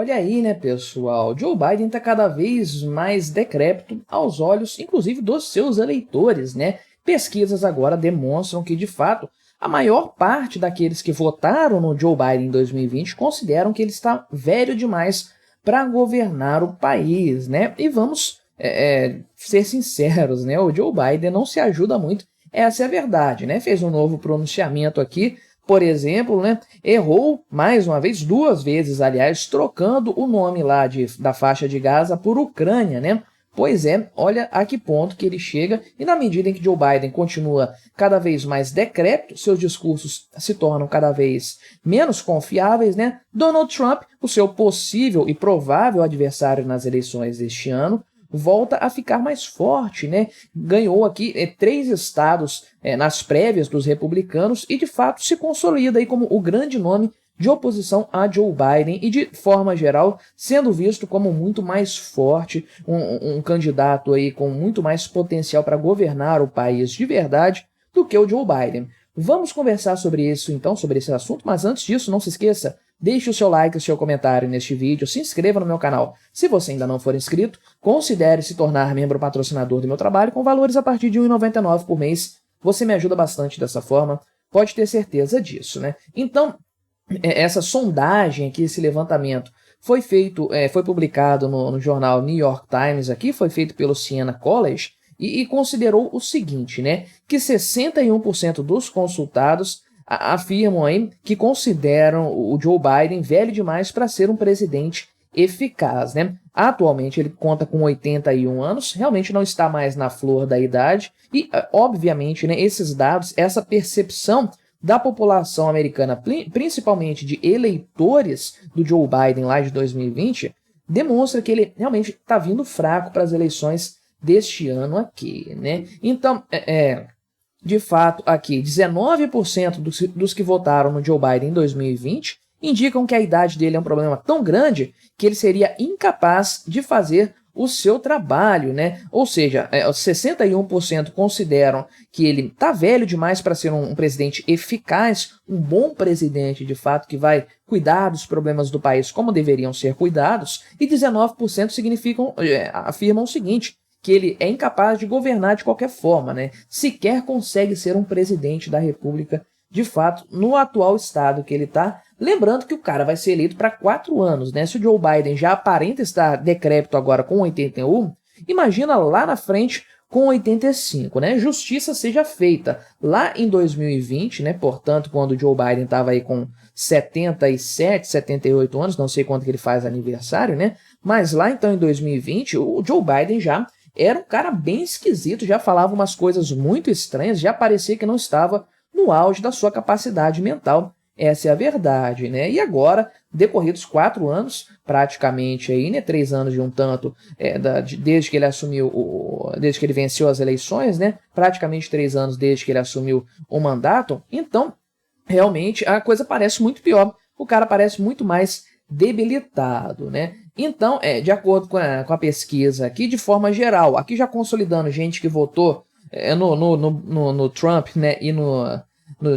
Olha aí, né, pessoal? Joe Biden está cada vez mais decrépito aos olhos, inclusive, dos seus eleitores, né? Pesquisas agora demonstram que, de fato, a maior parte daqueles que votaram no Joe Biden em 2020 consideram que ele está velho demais para governar o país, né? E vamos ser sinceros, né? O Joe Biden não se ajuda muito, essa é a verdade, né? Fez um novo pronunciamento aqui, por exemplo, né, errou mais uma vez, duas vezes, aliás, trocando o nome lá da faixa de Gaza por Ucrânia, né? Pois é, olha a que ponto que ele chega, e na medida em que Joe Biden continua cada vez mais decrépito, seus discursos se tornam cada vez menos confiáveis, né? Donald Trump, o seu possível e provável adversário nas eleições deste ano, volta a ficar mais forte, né? Ganhou aqui 3 estados nas prévias dos republicanos e, de fato, se consolida aí como o grande nome de oposição a Joe Biden e, de forma geral, sendo visto como muito mais forte, um candidato aí com muito mais potencial para governar o país de verdade do que o Joe Biden. Vamos conversar sobre isso, então, sobre esse assunto, mas antes disso, não se esqueça, deixe o seu like e o seu comentário neste vídeo, se inscreva no meu canal. Se você ainda não for inscrito, considere se tornar membro patrocinador do meu trabalho com valores a partir de R$ 1,99 por mês. Você me ajuda bastante dessa forma, pode ter certeza disso, né? Então, essa sondagem aqui, esse levantamento, foi publicado no jornal New York Times aqui, foi feito pelo Siena College, e considerou o seguinte, né? Que 61% dos consultados afirmam aí que consideram o Joe Biden velho demais para ser um presidente eficaz, né? Atualmente ele conta com 81 anos, realmente não está mais na flor da idade e, obviamente, né, esses dados, essa percepção da população americana, principalmente de eleitores do Joe Biden lá de 2020, demonstra que ele realmente está vindo fraco para as eleições deste ano aqui, né? Então, de fato, aqui, 19% dos que votaram no Joe Biden em 2020 indicam que a idade dele é um problema tão grande que ele seria incapaz de fazer o seu trabalho, né? Ou seja, 61% consideram que ele está velho demais para ser um presidente eficaz, um bom presidente, de fato, que vai cuidar dos problemas do país como deveriam ser cuidados, e 19% afirmam o seguinte, que ele é incapaz de governar de qualquer forma, né? Sequer consegue ser um presidente da República, de fato, no atual estado que ele está. Lembrando que o cara vai ser eleito para 4 anos, né? Se o Joe Biden já aparenta estar decrépito agora com 81, imagina lá na frente com 85, né? Justiça seja feita. Lá em 2020, né? Portanto, quando o Joe Biden estava aí com 77, 78 anos, não sei quanto que ele faz aniversário, né? Mas lá então em 2020, o Joe Biden já era um cara bem esquisito, já falava umas coisas muito estranhas, já parecia que não estava no auge da sua capacidade mental. Essa é a verdade, né? E agora, decorridos 4 anos, praticamente aí, né, 3 anos de um tanto, desde que ele assumiu, desde que ele venceu as eleições, né? Praticamente 3 anos desde que ele assumiu o mandato. Então, realmente, a coisa parece muito pior. O cara parece muito mais debilitado, né? Então, de acordo com a pesquisa aqui, de forma geral, aqui já consolidando gente que votou no Trump, né, e no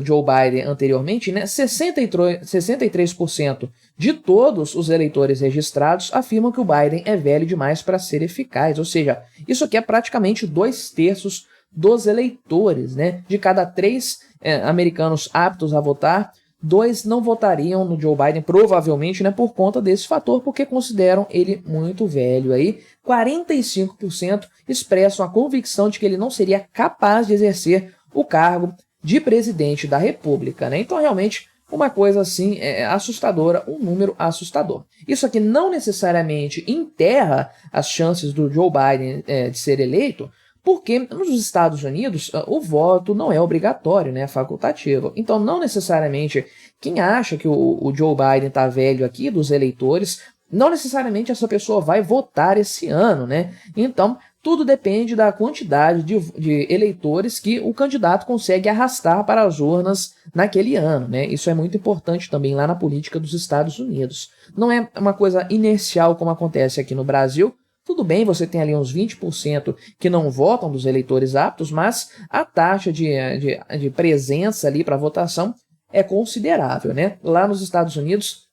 Joe Biden anteriormente, né, 63% de todos os eleitores registrados afirmam que o Biden é velho demais para ser eficaz, ou seja, isso aqui é praticamente 2/3 dos eleitores, né? De cada 3 americanos aptos a votar, 2 não votariam no Joe Biden, provavelmente, né, por conta desse fator, porque consideram ele muito velho. Aí, 45% expressam a convicção de que ele não seria capaz de exercer o cargo de presidente da República, né? Então, realmente, uma coisa assim assustadora, um número assustador. Isso aqui não necessariamente enterra as chances do Joe Biden de ser eleito, porque nos Estados Unidos o voto não é obrigatório, né, é facultativo. Então, não necessariamente quem acha que o Joe Biden está velho aqui, dos eleitores, não necessariamente essa pessoa vai votar esse ano, né? Então, tudo depende da quantidade de eleitores que o candidato consegue arrastar para as urnas naquele ano, né? Isso é muito importante também lá na política dos Estados Unidos. Não é uma coisa inercial como acontece aqui no Brasil. Tudo bem, você tem ali uns 20% que não votam dos eleitores aptos, mas a taxa de presença ali para votação é considerável, né? Lá nos Estados Unidos,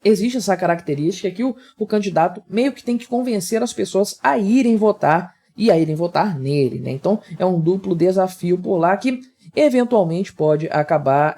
existe essa característica que o candidato meio que tem que convencer as pessoas a irem votar e a irem votar nele, né? Então é um duplo desafio por lá que eventualmente pode acabar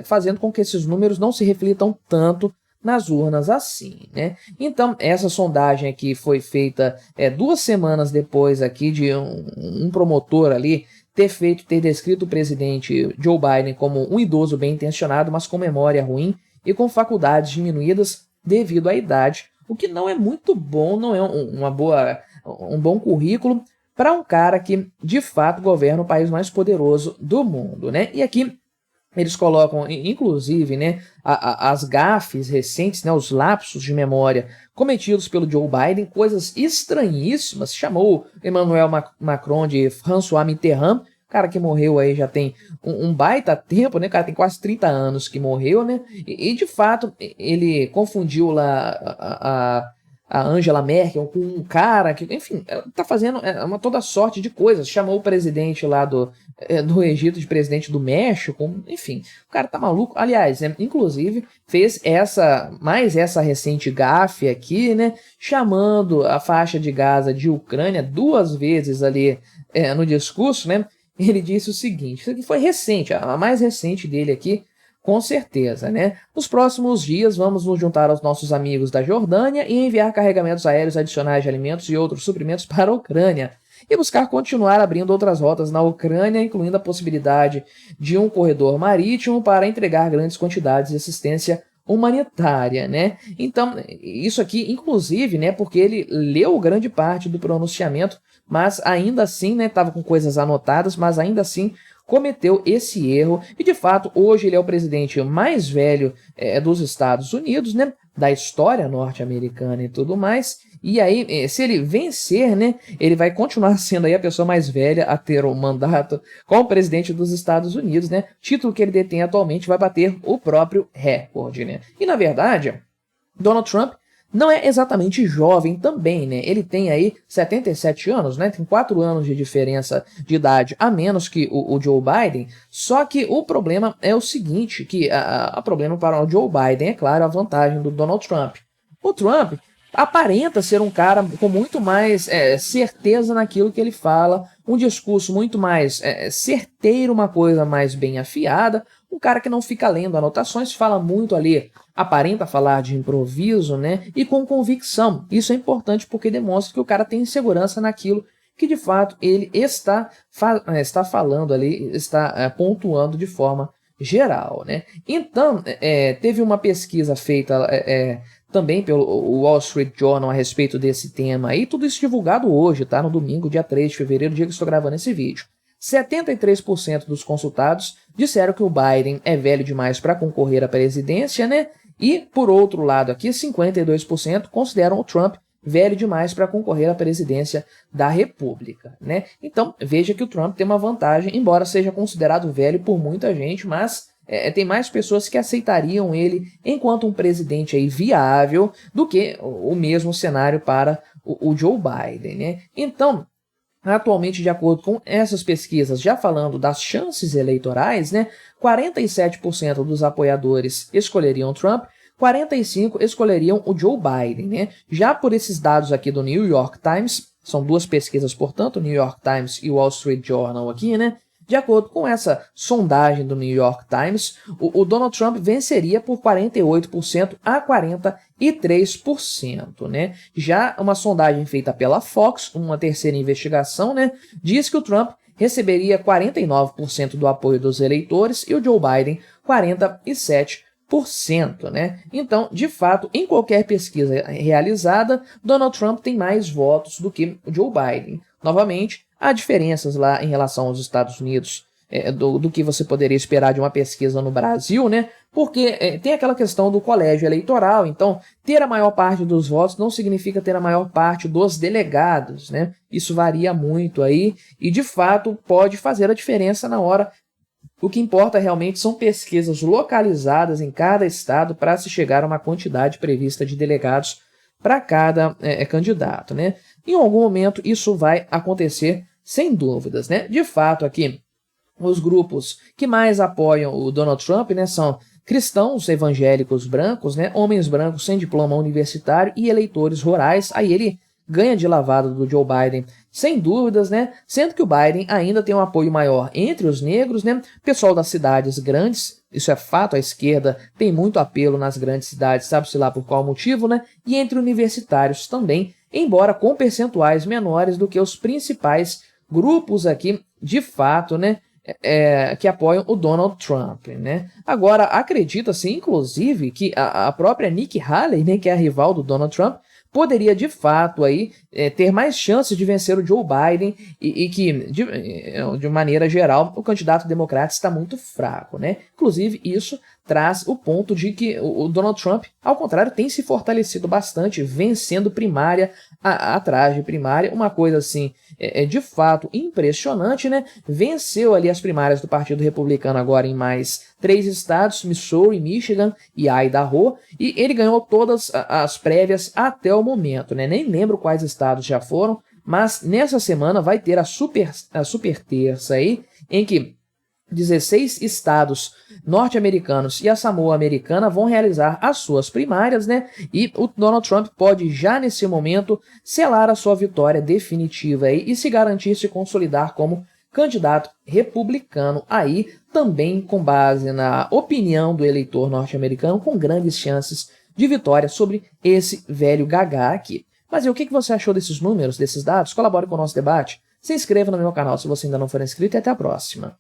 fazendo com que esses números não se reflitam tanto nas urnas assim, né? Então essa sondagem aqui foi feita 2 semanas depois aqui de um promotor ali ter descrito o presidente Joe Biden como um idoso bem intencionado, mas com memória ruim e com faculdades diminuídas devido à idade, o que não é muito bom, não é um bom currículo para um cara que de fato governa o país mais poderoso do mundo, né? E aqui eles colocam, inclusive, né, as gafes recentes, né, os lapsos de memória cometidos pelo Joe Biden, coisas estranhíssimas. Chamou Emmanuel Macron de François Mitterrand, cara que morreu aí já tem um baita tempo, né, cara tem quase 30 anos que morreu, né, e de fato ele confundiu lá a Angela Merkel com um cara que, enfim, tá fazendo toda sorte de coisas. Chamou o presidente lá do Egito de presidente do México, enfim, o cara tá maluco. Aliás, inclusive fez mais essa recente gafe aqui, né, chamando a faixa de Gaza de Ucrânia 2 vezes ali no discurso, né. Ele disse o seguinte, isso aqui foi recente, a mais recente dele aqui, com certeza, né? Nos próximos dias vamos nos juntar aos nossos amigos da Jordânia e enviar carregamentos aéreos adicionais de alimentos e outros suprimentos para a Ucrânia e buscar continuar abrindo outras rotas na Ucrânia, incluindo a possibilidade de um corredor marítimo para entregar grandes quantidades de assistência humanitária, né? Então, isso aqui, inclusive, né, porque ele leu grande parte do pronunciamento, mas ainda assim, né, estava com coisas anotadas, mas ainda assim cometeu esse erro, e de fato hoje ele é o presidente mais velho dos Estados Unidos, né, da história norte-americana e tudo mais, e aí se ele vencer, né, ele vai continuar sendo aí a pessoa mais velha a ter um mandato como presidente dos Estados Unidos, né, título que ele detém atualmente vai bater o próprio recorde, né, e na verdade Donald Trump não é exatamente jovem também, né? Ele tem aí 77 anos, né? Tem 4 anos de diferença de idade a menos que o Joe Biden. Só que o problema é o seguinte, que a problema para o Joe Biden, é claro, a vantagem do Donald Trump. O Trump aparenta ser um cara com muito mais certeza naquilo que ele fala, um discurso muito mais certeiro, uma coisa mais bem afiada, um cara que não fica lendo anotações, fala muito ali, aparenta falar de improviso, né? E com convicção. Isso é importante porque demonstra que o cara tem segurança naquilo que de fato ele está falando ali, está pontuando de forma geral, né? Então, teve uma pesquisa feita também pelo Wall Street Journal a respeito desse tema aí, tudo isso divulgado hoje, tá? No domingo, dia 3 de fevereiro, dia que estou gravando esse vídeo. 73% dos consultados disseram que o Biden é velho demais para concorrer à presidência, né? E, por outro lado aqui, 52% consideram o Trump velho demais para concorrer à presidência da República, né? Então, veja que o Trump tem uma vantagem, embora seja considerado velho por muita gente, mas tem mais pessoas que aceitariam ele enquanto um presidente aí viável do que o mesmo cenário para o Joe Biden, né? Então, atualmente, de acordo com essas pesquisas, já falando das chances eleitorais, né, 47% dos apoiadores escolheriam Trump, 45% escolheriam o Joe Biden, né? Já por esses dados aqui do New York Times, são 2 pesquisas, portanto, o New York Times e o Wall Street Journal aqui, né? De acordo com essa sondagem do New York Times, o Donald Trump venceria por 48% a 43%, né? Já uma sondagem feita pela Fox, uma terceira investigação, né, diz que o Trump receberia 49% do apoio dos eleitores e o Joe Biden 47%, né? Então, de fato, em qualquer pesquisa realizada, Donald Trump tem mais votos do que o Joe Biden. Novamente, há diferenças lá em relação aos Estados Unidos, do que você poderia esperar de uma pesquisa no Brasil, né? Porque tem aquela questão do colégio eleitoral, então ter a maior parte dos votos não significa ter a maior parte dos delegados, né? Isso varia muito aí e, de fato, pode fazer a diferença na hora. O que importa realmente são pesquisas localizadas em cada estado para se chegar a uma quantidade prevista de delegados para cada candidato, né? Em algum momento isso vai acontecer sem dúvidas, né? De fato aqui, os grupos que mais apoiam o Donald Trump, né, são cristãos evangélicos brancos, né, homens brancos sem diploma universitário e eleitores rurais. Aí ele ganha de lavada do Joe Biden, sem dúvidas, né? Sendo que o Biden ainda tem um apoio maior entre os negros, né? Pessoal das cidades grandes, isso é fato, a esquerda tem muito apelo nas grandes cidades, sabe-se lá por qual motivo, né? E entre universitários também, embora com percentuais menores do que os principais grupos aqui, de fato, né? Que apoiam o Donald Trump, né? Agora, acredita-se, inclusive, que a própria Nikki Haley, né, que é a rival do Donald Trump, poderia, de fato, aí, ter mais chances de vencer o Joe Biden e que, de maneira geral, o candidato democrata está muito fraco, né? Inclusive, isso traz o ponto de que o Donald Trump, ao contrário, tem se fortalecido bastante, vencendo primária atrás de primária, uma coisa assim, de fato impressionante, né? Venceu ali as primárias do Partido Republicano agora em mais 3 estados, Missouri, Michigan e Idaho, e ele ganhou todas as prévias até o momento, né? Nem lembro quais estados já foram, mas nessa semana vai ter a super terça aí, em que 16 estados norte-americanos e a Samoa americana vão realizar as suas primárias, né? E o Donald Trump pode já nesse momento selar a sua vitória definitiva aí e se garantir se consolidar como candidato republicano aí, também com base na opinião do eleitor norte-americano, com grandes chances de vitória sobre esse velho gagá aqui. Mas e o que você achou desses números, desses dados? Colabore com o nosso debate, se inscreva no meu canal se você ainda não for inscrito e até a próxima.